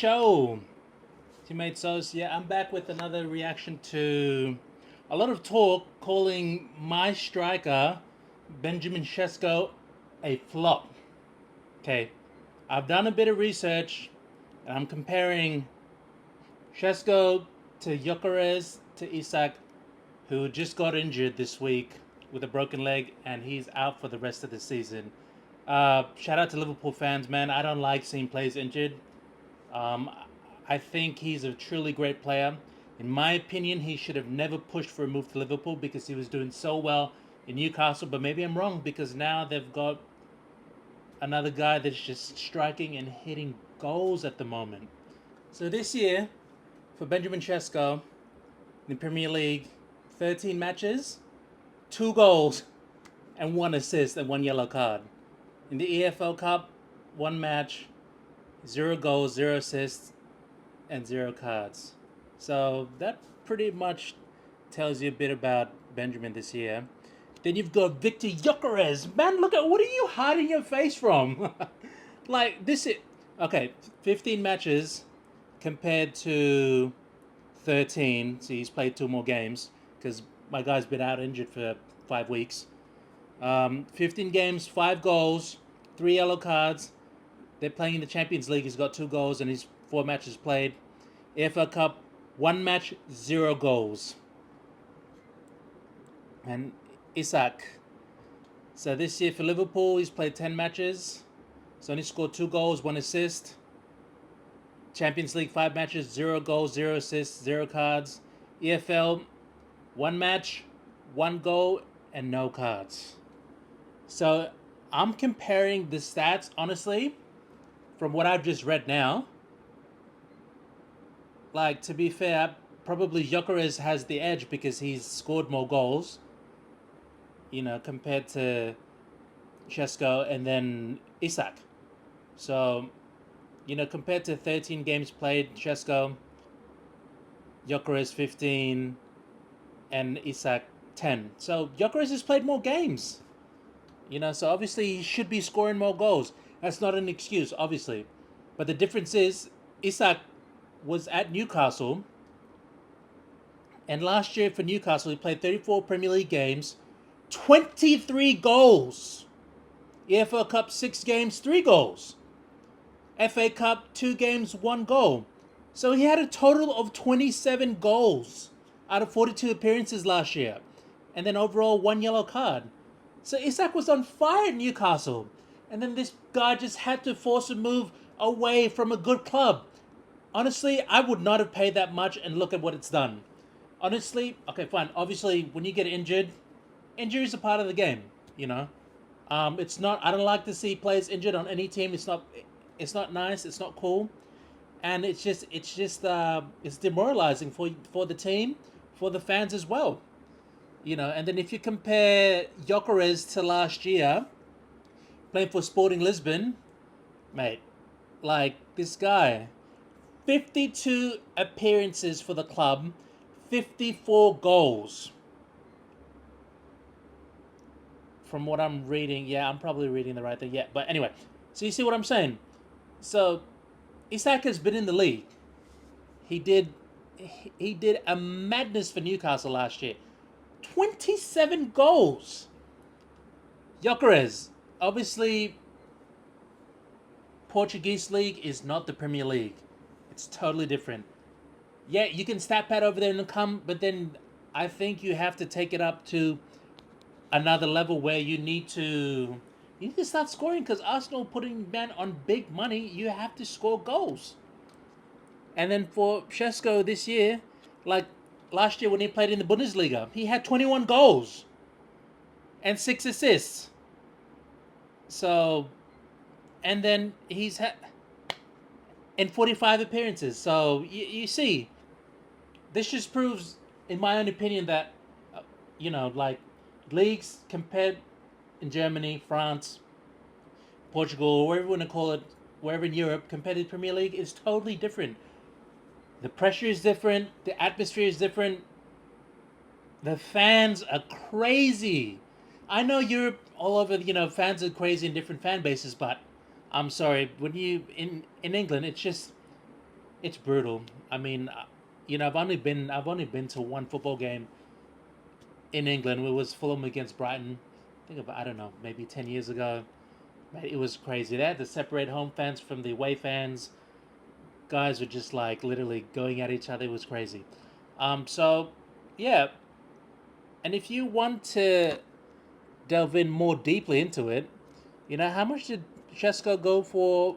show, teammates. So yeah, I'm back with another reaction to a lot of talk calling my striker Benjamin Sesko a flop. Okay, I've done a bit of research and I'm comparing Sesko to Gyokeres to Isak, who just got injured this week with a broken leg and he's out for the rest of the season. Shout out to Liverpool fans, man. I don't like seeing players injured. Um, I think he's a truly great player. In my opinion, he should have never pushed for a move to Liverpool because he was doing so well in Newcastle. But maybe I'm wrong because now they've got another guy that's just striking and hitting goals at the moment. So this year, for Benjamin Sesko, in the Premier League, 13 matches, 2 goals, and 1 assist and 1 yellow card. In the EFL Cup, 1 match, 0 goals, 0 assists, and 0 cards. So that pretty much tells you a bit about Benjamin this year. Then you've got Victor Gyokeres. Man, look at what are you hiding your face from? Like this is okay. 15 matches compared to 13. So he's played 2 more games because my guy's been out injured for 5 weeks. 15 games, 5 goals, 3 yellow cards. They're playing in the Champions League. He's got 2 goals and he's 4 matches played. AFL Cup, 1 match, 0 goals. And Isak. So this year for Liverpool, he's played 10 matches. He's only scored 2 goals, 1 assist. Champions League, 5 matches, 0 goals, 0 assists, 0 cards. EFL, 1 match, 1 goal, and no cards. So I'm comparing the stats, honestly, from what I've just read now. Like, to be fair, probably Gyokeres has the edge because he's scored more goals, compared to Sesko and then Isak. So, compared to 13 games played, Sesko, Gyokeres 15, and Isak 10. So, Gyokeres has played more games. So obviously he should be scoring more goals. That's not an excuse, obviously. But the difference is, Isak was at Newcastle. And last year for Newcastle, he played 34 Premier League games, 23 goals. EFL Cup, 6 games, 3 goals. FA Cup, 2 games, 1 goal. So he had a total of 27 goals out of 42 appearances last year. And then overall, 1 yellow card. So Isak was on fire at Newcastle. And then this guy just had to force a move away from a good club. Honestly, I would not have paid that much, and look at what it's done. Honestly, okay, fine. Obviously, when you get injured, injuries are part of the game, It's not, I don't like to see players injured on any team. It's not nice, it's not cool. And it's demoralizing for the team, for the fans as well. And then if you compare Gyokeres to last year, playing for Sporting Lisbon, mate, like this guy, 52 appearances for the club, 54 goals. From what I'm reading, yeah, I'm probably reading the right thing. Yeah, but anyway, so you see what I'm saying? So Isak has been in the league. He did a madness for Newcastle last year. 27 goals. Gyokeres, obviously, Portuguese league is not the Premier League. It's totally different. Yeah, you can stat pad over there and come, but then I think you have to take it up to another level where you need to start scoring because Arsenal putting man on big money, you have to score goals. And then for Sesko this year, like last year when he played in the Bundesliga, he had 21 goals and 6 assists. So, and then he's had in 45 appearances. So you see, this just proves, in my own opinion, that like leagues compared in Germany, France, Portugal, wherever you want to call it, wherever in Europe, compared to the Premier League is totally different. The pressure is different. The atmosphere is different. The fans are crazy. I know Europe all over, fans are crazy in different fan bases, but I'm sorry, when you in England, it's just It's brutal. I mean, I've only been to one football game in England. It was Fulham against Brighton. I think about, I don't know, maybe 10 years ago. Mate, it was crazy. They had to separate home fans from the away fans. Guys were just like literally going at each other. It was crazy. So yeah, and if you want to delve in more deeply into it, how much did Sesko go for?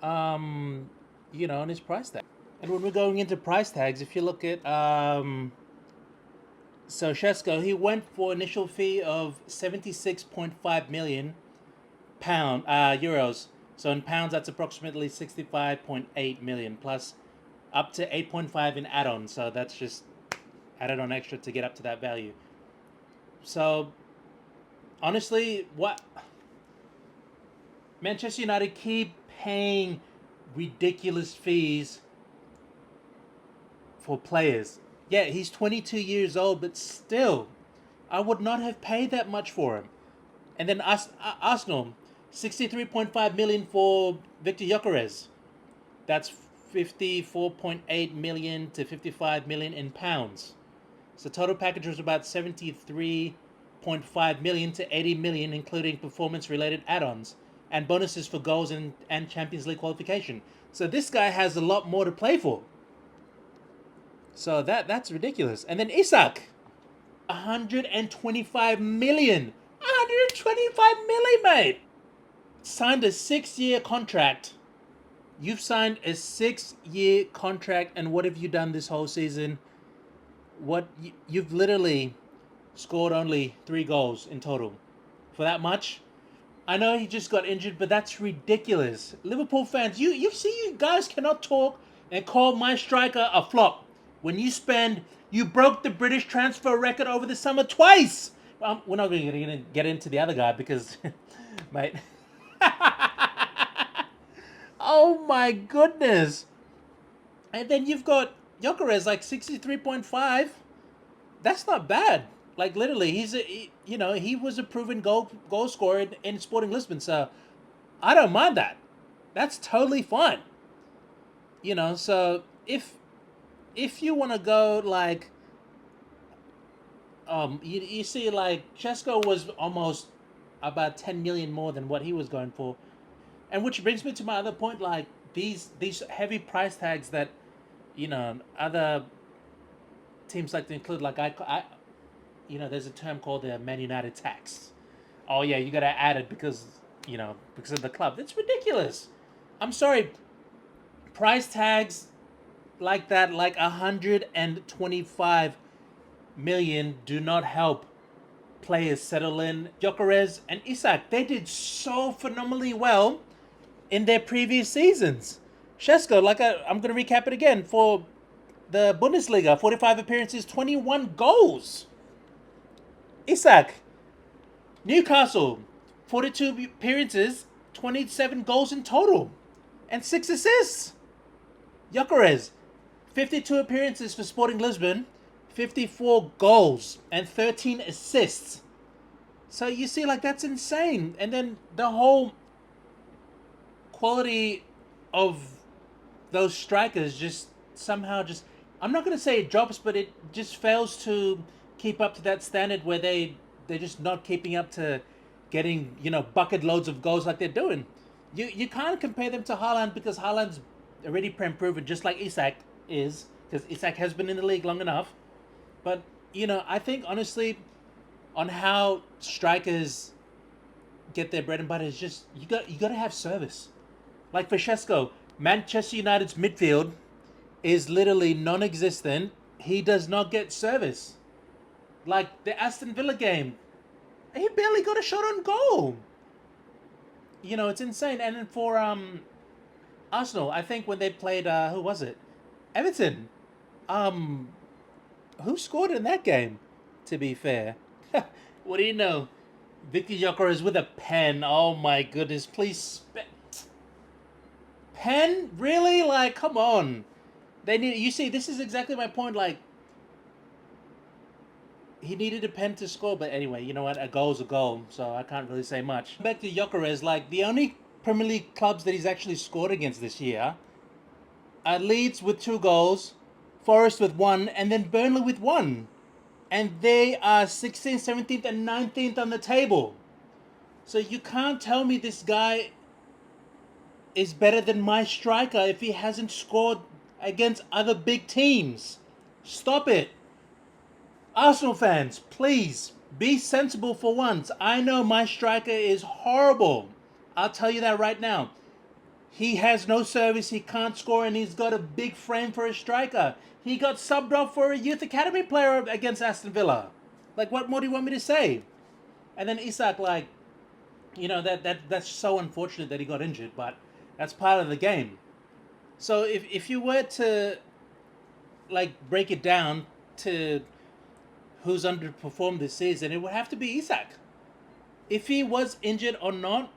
Um, on his price tag. And when we're going into price tags, if you look at so Sesko, he went for initial fee of 76.5 million pound euros. So in pounds, that's approximately 65.8 million plus up to 8.5 in add-on. So that's just added on extra to get up to that value. So honestly, what Manchester United keep paying ridiculous fees for players. Yeah, he's 22 years old, but still, I would not have paid that much for him. And then Arsenal, 63.5 million for Victor Gyokeres. That's 54.8 million to 55 million in pounds. So total package was about 73.5 million to 80 million, including performance-related add-ons and bonuses for goals and Champions League qualification. So this guy has a lot more to play for. So that's ridiculous. And then Isak, 125 million. 125 million, mate. Signed a 6-year contract. You've signed a 6-year contract, and what have you done this whole season? You've literally scored only 3 goals in total. For that much, I know he just got injured, but that's ridiculous. Liverpool fans, you see, you guys cannot talk and call my striker a flop. When you broke the British transfer record over the summer twice. Well, we're not going to get into the other guy because, mate. Oh my goodness. And then you've got Gyokeres like 63.5. That's not bad. Like literally, he was a proven goal scorer in Sporting Lisbon. So I don't mind that. That's totally fine. So if you want to go like you see like Sesko was almost about 10 million more than what he was going for. And which brings me to my other point, like these heavy price tags that other teams like to include. Like there's a term called the Man United tax. Oh yeah, you gotta add it because of the club. That's ridiculous. I'm sorry, price tags like that, like 125 million, do not help players settle in. Gyokeres and Isak, they did so phenomenally well in their previous seasons. Sesko, I'm going to recap it again. For the Bundesliga, 45 appearances, 21 goals. Isak, Newcastle, 42 appearances, 27 goals in total, and 6 assists. Gyokeres, 52 appearances for Sporting Lisbon, 54 goals, and 13 assists. So you see, like, that's insane. And then the whole quality of those strikers just somehow just, I'm not going to say it drops, but it just fails to keep up to that standard where they're just not keeping up to getting bucket loads of goals like they're doing. You can't compare them to Haaland because Haaland's already proven, just like Isak is, because Isak has been in the league long enough. But I think honestly, on how strikers get their bread and butter is just you got to have service. Like for Sesko, Manchester United's midfield is literally non-existent. He does not get service. Like the Aston Villa game, he barely got a shot on goal. It's insane. And then for Arsenal, I think when they played who was it? Everton. Um, who scored in that game? To be fair, what do you know? Victor Gyokeres with a pen. Oh my goodness! Please, pen? Really? Like, come on. They need. You see, this is exactly my point. Like, he needed a pen to score, but anyway, you know what? A goal's a goal, so I can't really say much. Back to Gyokeres, like the only Premier League clubs that he's actually scored against this year Leeds with 2 goals, Forest with 1, and then Burnley with 1. And they are 16th, 17th, and 19th on the table. So you can't tell me this guy is better than my striker if he hasn't scored against other big teams. Stop it. Arsenal fans, please be sensible for once. I know my striker is horrible. I'll tell you that right now. He has no service, he can't score, and he's got a big frame for a striker. He got subbed off for a youth academy player against Aston Villa. Like, what more do you want me to say? And then Isak, like, that's so unfortunate that he got injured, but that's part of the game. So if you were to like break it down to who's underperformed this season, it would have to be Isak. If he was injured or not,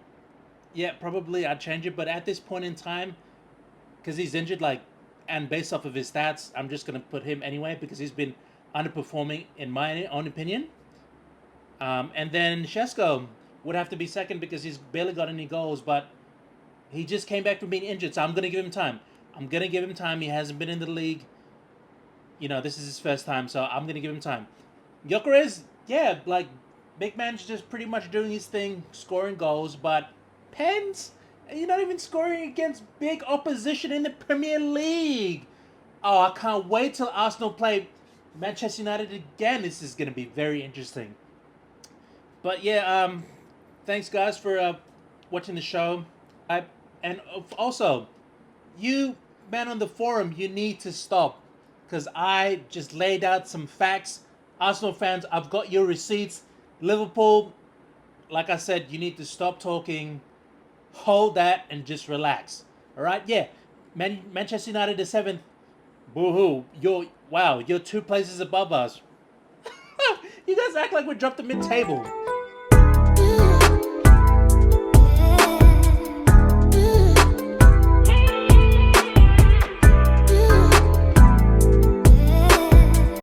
yeah, probably I'd change it. But at this point in time, because he's injured, like, and based off of his stats, I'm just gonna put him anyway because he's been underperforming in my own opinion. And then Sesko would have to be second because he's barely got any goals, but he just came back from being injured, so I'm gonna give him time. I'm gonna give him time. He hasn't been in the league. This is his first time, so I'm gonna give him time. Gyokeres, yeah, like, big man's just pretty much doing his thing, scoring goals, but pens, you're not even scoring against big opposition in the Premier League. Oh, I can't wait till Arsenal play Manchester United again. This is gonna be very interesting. But yeah, thanks guys for watching the show. And also, you man on the forum, you need to stop because I just laid out some facts. Arsenal fans, I've got your receipts. Liverpool, like I said, you need to stop talking, hold that, and just relax. All right, yeah. Manchester United is 7th. Boo hoo! You're 2 places above us. You guys act like we dropped the mid-table.